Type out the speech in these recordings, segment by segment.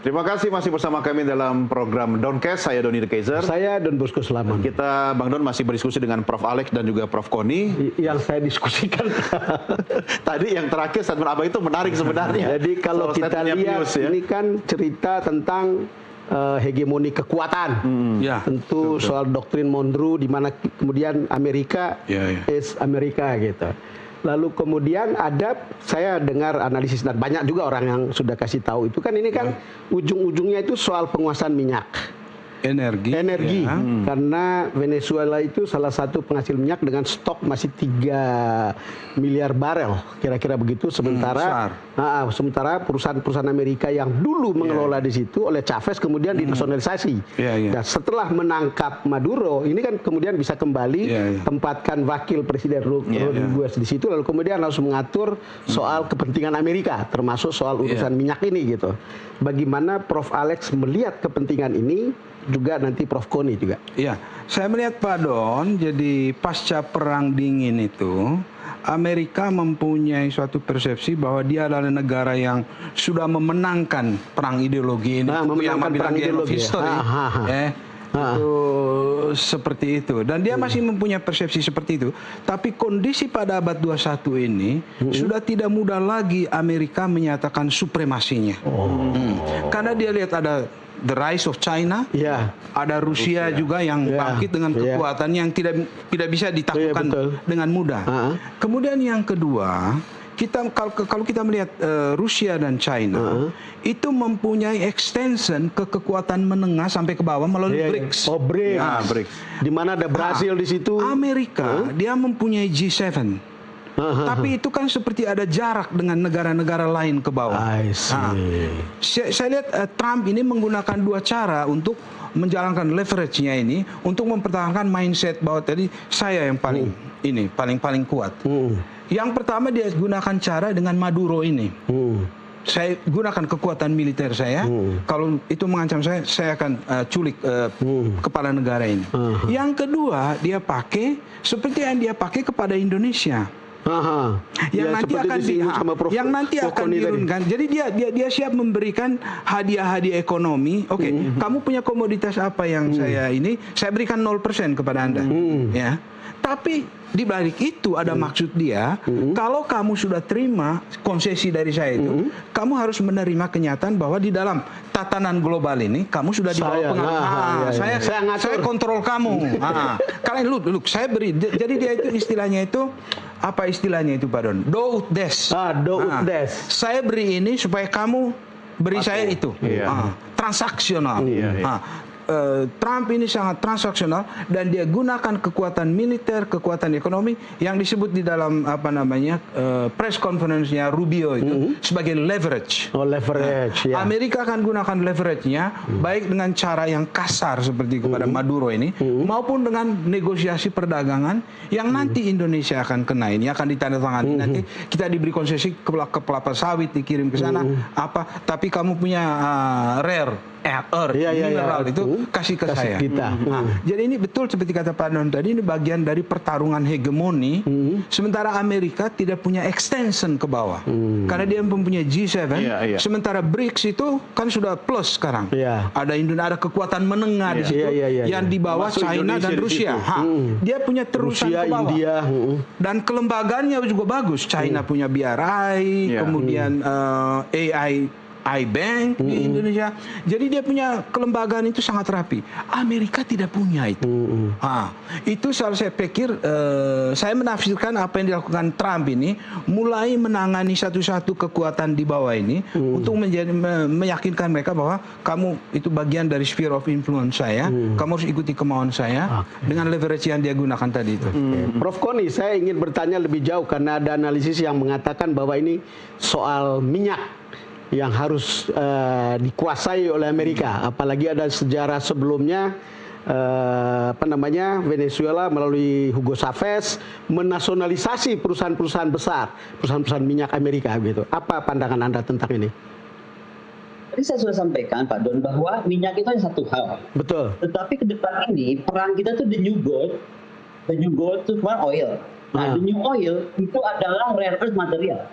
Terima kasih masih bersama kami dalam program Doncast. Saya Doni The Kaiser. Saya Don Bosco Selamat. Kita, Bang Don, masih berdiskusi dengan Prof. Alex dan juga Prof. Koni. Yang saya diskusikan tadi yang terakhir statement Abang itu menarik sebenarnya. Jadi kalau kita lihat Pius, ya? ini kan cerita tentang hegemoni kekuatan. Ya, Tentu betul. soal doktrin Monroe di mana kemudian Amerika Ya. is Amerika gitu. Lalu kemudian saya dengar analisis dan banyak juga orang yang sudah kasih tahu itu kan ini kan ujung-ujungnya itu soal penguasaan minyak. Energi. Ya. Karena Venezuela itu salah satu penghasil minyak dengan stok masih 3 miliar barel kira-kira begitu, sementara perusahaan-perusahaan Amerika yang dulu mengelola di situ oleh Chavez kemudian dinasionalisasi. Dan setelah menangkap Maduro ini kan kemudian bisa kembali tempatkan wakil presiden Rodriguez di situ, lalu kemudian harus mengatur soal kepentingan Amerika termasuk soal urusan minyak ini gitu. Bagaimana Prof. Alex melihat kepentingan ini, juga nanti Prof. Koni juga. Iya, saya melihat Pak Don, jadi pasca perang dingin itu Amerika mempunyai suatu persepsi bahwa dia adalah negara yang sudah memenangkan perang ideologi ini. Memenangkan perang ideologi. Itu seperti itu. Dan dia masih mempunyai persepsi seperti itu. Tapi kondisi pada abad 21 ini sudah tidak mudah lagi Amerika menyatakan supremasinya. Karena dia lihat ada the rise of China, ada Rusia juga yang bangkit dengan kekuatan yang tidak bisa ditaklukkan dengan mudah. Kemudian yang kedua, kalau kita melihat Rusia dan China itu mempunyai extension ke kekuatan menengah sampai ke bawah melalui BRICS. BRICS. Di mana ada Brasil di situ. Amerika dia mempunyai G7. Tapi itu kan seperti ada jarak dengan negara-negara lain ke bawah. Saya lihat Trump ini menggunakan dua cara untuk menjalankan leverage-nya ini untuk mempertahankan mindset bahwa tadi saya yang paling kuat. Yang pertama dia gunakan cara dengan Maduro ini. Saya gunakan kekuatan militer saya. Kalau itu mengancam saya akan culik kepala negara ini. Yang kedua dia pakai seperti yang dia pakai kepada Indonesia. Yang nanti akan dirunkan. Jadi dia siap memberikan hadiah-hadiah ekonomi. Kamu punya komoditas apa yang saya berikan 0% kepada Anda. Ya. Tapi di balik itu ada maksud dia, kalau kamu sudah terima konsesi dari saya itu, kamu harus menerima kenyataan bahwa di dalam tatanan global ini kamu sudah di bawah pengaruh. Saya kontrol kamu. Kalian look, saya beri. Jadi dia itu istilahnya itu apa istilahnya itu Pak Don? Do ut des. Saya beri ini supaya kamu beri saya itu. Transaksional. Trump ini sangat transaksional dan dia gunakan kekuatan militer, kekuatan ekonomi yang disebut di dalam press conference-nya Rubio itu sebagai leverage. Amerika akan gunakan leverage-nya baik dengan cara yang kasar seperti kepada Maduro ini maupun dengan negosiasi perdagangan yang nanti Indonesia akan kena ini akan ditandatangani. Nanti kita diberi konsesi ke kelapa sawit dikirim ke sana tapi kamu punya rare mineral itu kasih ke saya. Jadi ini betul seperti kata Pak Don tadi, ini bagian dari pertarungan hegemoni. Sementara Amerika tidak punya extension ke bawah, karena dia mempunyai G7. Sementara BRICS itu kan sudah plus sekarang. Ada kekuatan menengah di situ yang di bawah China dan Rusia. Dia punya terusan ke bawah. India. Dan kelembagaannya juga bagus. China punya BRI, kemudian iBank di Indonesia. Jadi dia punya kelembagaan itu sangat rapi. Amerika tidak punya itu. Itu saya pikir saya menafsirkan apa yang dilakukan Trump ini mulai menangani satu-satu kekuatan di bawah ini untuk meyakinkan mereka bahwa kamu itu bagian dari sphere of influence saya. Kamu harus ikuti kemauan saya dengan leverage yang dia gunakan tadi itu. Prof. Koni, saya ingin bertanya lebih jauh karena ada analisis yang mengatakan bahwa ini soal minyak yang harus dikuasai oleh Amerika, apalagi ada sejarah sebelumnya Venezuela melalui Hugo Chavez menasionalisasi perusahaan-perusahaan besar, perusahaan-perusahaan minyak Amerika gitu. Apa pandangan Anda tentang ini? Tadi saya sudah sampaikan Pak Don bahwa minyak itu hanya satu hal. Betul. Tetapi ke depan ini perang kita tuh the new gold itu cuma oil. Nah, the new oil itu adalah rare earth material.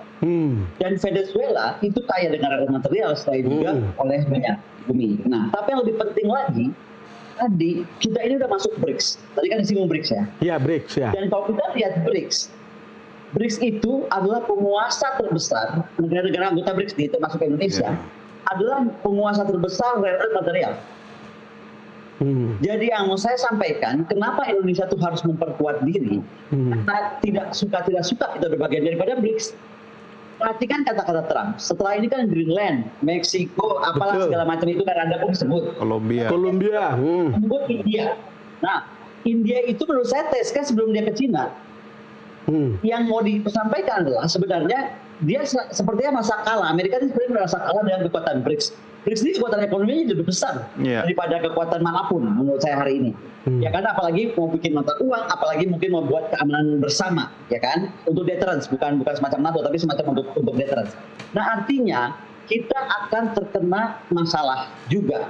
Dan Venezuela itu kaya dengan raw material selain juga oleh banyak bumi. Nah, tapi yang lebih penting lagi, tadi kita ini udah masuk BRICS. Tadi kan disinggung BRICS ya. Iya, BRICS ya. Dan kalau kita lihat BRICS itu adalah penguasa terbesar, negara-negara anggota BRICS ini termasuk Indonesia, adalah penguasa terbesar rare earth material. Jadi yang mau saya sampaikan, kenapa Indonesia itu harus memperkuat diri? Karena tidak suka kita berbagian daripada BRICS. Perhatikan kata-kata Trump. Setelah ini kan Greenland, Meksiko, apalah segala macam itu kan Anda pun sebut. Kolombia. Sebut India. Nah, India itu menurut saya tes kan sebelum dia ke Cina. Yang mau disampaikan adalah sebenarnya dia sepertinya masa kalah. Amerika itu sebenarnya merasa kalah dengan kekuatan BRICS. BRICS ini kekuatan ekonominya lebih besar daripada kekuatan manapun menurut saya hari ini. Ya kan, apalagi mau bikin mata uang, apalagi mungkin mau buat keamanan bersama, ya kan, untuk deterrence, bukan semacam NATO, tapi semacam untuk deterrence. Nah, artinya kita akan terkena masalah juga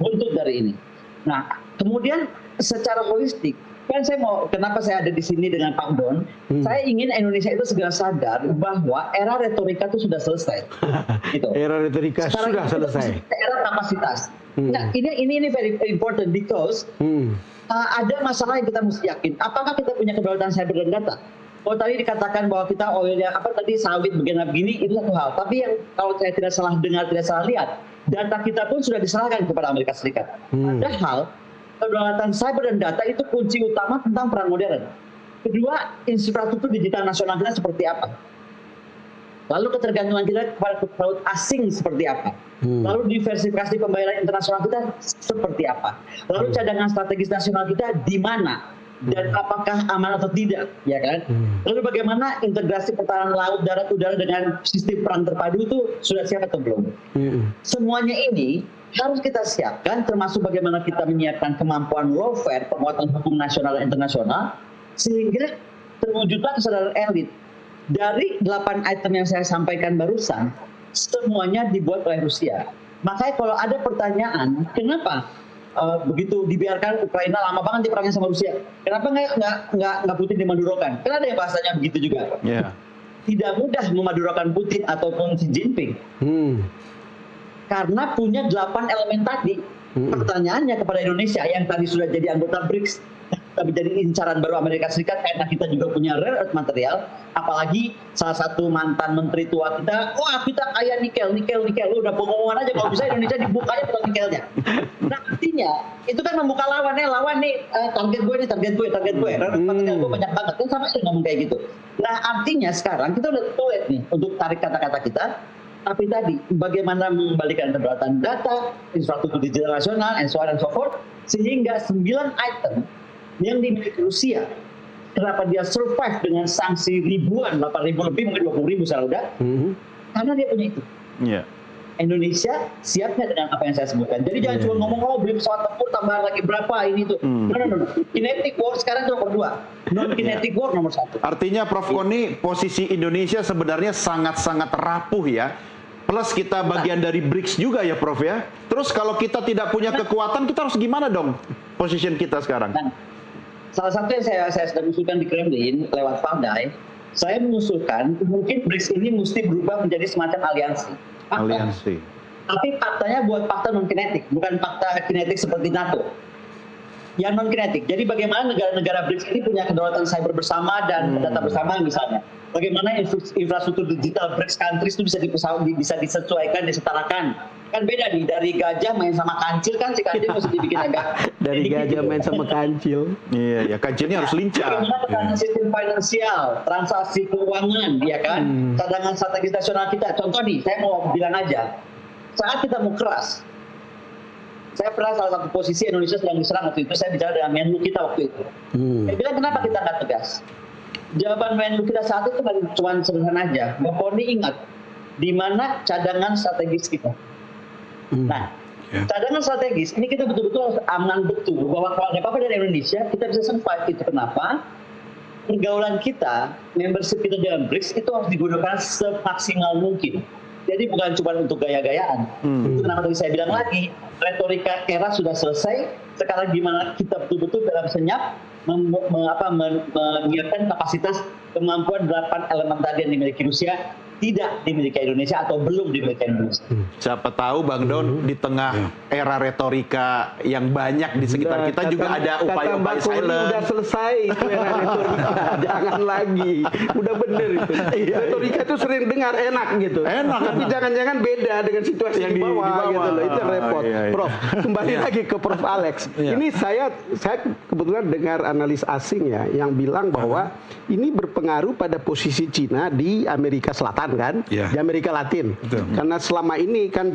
untuk dari ini. Nah, kemudian secara holistik, kan kenapa saya ada di sini dengan Pak Don? Saya ingin Indonesia itu segera sadar bahwa era retorika itu sudah selesai. Gitu. Era retorika sudah selesai. Era kapasitas. Nah, ini very important because ada masalah yang kita mesti yakin. Apakah kita punya kedaulatan cyber dan data? Kalau tadi dikatakan bahwa kita oilnya sawit begini itu satu hal. Tapi yang kalau saya tidak salah dengar, tidak salah lihat, data kita pun sudah diserahkan kepada Amerika Serikat. Padahal kedaulatan cyber dan data itu kunci utama tentang perang modern. Kedua, infrastruktur digital nasional kita seperti apa? Lalu ketergantungan kita kepada pelaut asing seperti apa? Lalu diversifikasi pembayaran internasional kita seperti apa? Lalu cadangan strategis nasional kita di mana? Dan apakah aman atau tidak? Ya kan? Lalu bagaimana integrasi pertahanan laut, darat, udara dengan sistem perang terpadu itu sudah siap atau belum? Semuanya ini harus kita siapkan, termasuk bagaimana kita menyiapkan kemampuan lawfare, penguatan hukum nasional dan internasional, sehingga terwujudlah kesadaran elit. Dari 8 item yang saya sampaikan barusan, semuanya dibuat oleh Rusia. Makanya kalau ada pertanyaan, kenapa begitu dibiarkan Ukraina lama banget diperangin sama Rusia? Kenapa nggak Putin dimadurakan? Kan ada yang bahasanya begitu juga. Tidak mudah memadurakan Putin ataupun Xi Jinping. Karena punya 8 elemen tadi. Pertanyaannya kepada Indonesia yang tadi sudah jadi anggota BRICS, tapi jadi incaran baru Amerika Serikat, karena kita juga punya rare earth material, apalagi salah satu mantan menteri tua kita, wah kita kaya nikel, lu udah pengumuman aja kalau bisa Indonesia dibukanya bukan nikelnya. Nah, artinya itu kan membuka lawan nih, target gue, rare earth material gue banyak banget, kan sama aja ngomong kayak gitu. Nah, artinya sekarang kita udah tuet nih untuk tarik kata-kata kita. Tapi tadi, bagaimana mengembalikan kedaulatan data, infrastruktur digital nasional, and so on and so forth, sehingga 9 item yang dimiliki Rusia, kenapa dia survive dengan sanksi ribuan, 8.000 lebih, mungkin 20.000 secara udah, karena dia punya itu. Indonesia siapnya dengan apa yang saya sebutkan. Jadi jangan cuma ngomong, beli pesawat tempur, tambahan lagi berapa, ini itu. No. Kinetic war sekarang itu nomor 2. Non-kinetic war nomor 1. Artinya Prof. Koni, posisi Indonesia sebenarnya sangat-sangat rapuh ya. Plus kita bagian dari BRICS juga ya Prof ya. Terus kalau kita tidak punya kekuatan, kita harus gimana dong position kita sekarang? Nah, salah satu yang saya sedang usulkan di Kremlin lewat Paldai, saya mengusulkan mungkin BRICS ini mesti berubah menjadi semacam aliansi. Tapi faktanya buat fakta non-kinetik, bukan fakta kinetik seperti NATO. Yang non-kinetik. Jadi bagaimana negara-negara BRICS ini punya kedaulatan cyber bersama dan data bersama misalnya. Bagaimana infrastruktur digital BRICS countries itu bisa disesuaikan, disetarakan. Kan beda nih, dari gajah main sama kancil kan, si kancil mesti dibikin agak... Dari gajah main sama kancil. Iya, ya kancilnya harus lincah. Bagaimana sistem finansial, transaksi keuangan, ya kan? Cadangan strategis nasional kita. Contoh nih, saya mau bilang aja. Saat kita mau keras, saya pernah salah satu posisi Indonesia sedang diserang waktu itu, saya bicara dengan Menlu kita waktu itu. Saya bilang, kenapa kita nggak tegas? Jawaban Menlu kita saat itu cuma sederhana aja. Mbak Poni ingat, di mana cadangan strategis kita. Nah, cadangan strategis, ini kita betul-betul harus aman betul, bahwa kalau ada apa-apa dari Indonesia, kita bisa survive. Itu kenapa? Pergaulan kita, membership kita dalam BRICS, itu harus digunakan semaksimal mungkin. Jadi bukan cuma untuk gaya-gayaan. Itu kenapa tadi saya bilang lagi, retorika era sudah selesai, sekarang gimana kita betul-betul dalam senyap, menyiapkan kapasitas kemampuan 8 elemen tadi yang dimiliki Rusia, tidak dimiliki Indonesia atau belum dimiliki Indonesia. Siapa tahu Bang Don di tengah era retorika yang banyak di sekitar kita juga ada upaya-upaya silent. Udah selesai itu era retorika, jangan lagi. Udah bener itu. Retorika itu sering dengar enak gitu. Enak, tapi jangan-jangan beda dengan situasi Yang di bawah, di bawah. gitu loh. Itu repot. Iya. Prof, kembali lagi ke Prof Alex. Ini saya kebetulan dengar analis asing ya yang bilang bahwa ini berpengaruh pada posisi Cina di Amerika Selatan kan, di Amerika Latin. Karena selama ini kan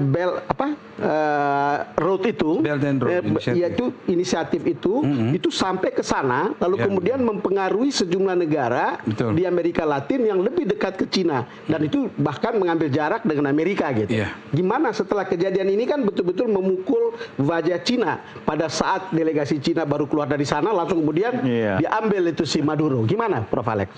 road itu, Belt and Road Initiative. yaitu inisiatif itu sampai ke sana, lalu kemudian mempengaruhi sejumlah negara di Amerika Latin yang lebih dekat ke Cina, dan itu bahkan mengambil jarak dengan Amerika gitu. Gimana setelah kejadian ini kan betul-betul memukul wajah Cina pada saat delegasi Cina baru keluar dari sana, langsung kemudian diambil itu si Maduro. Gimana, Prof Alex?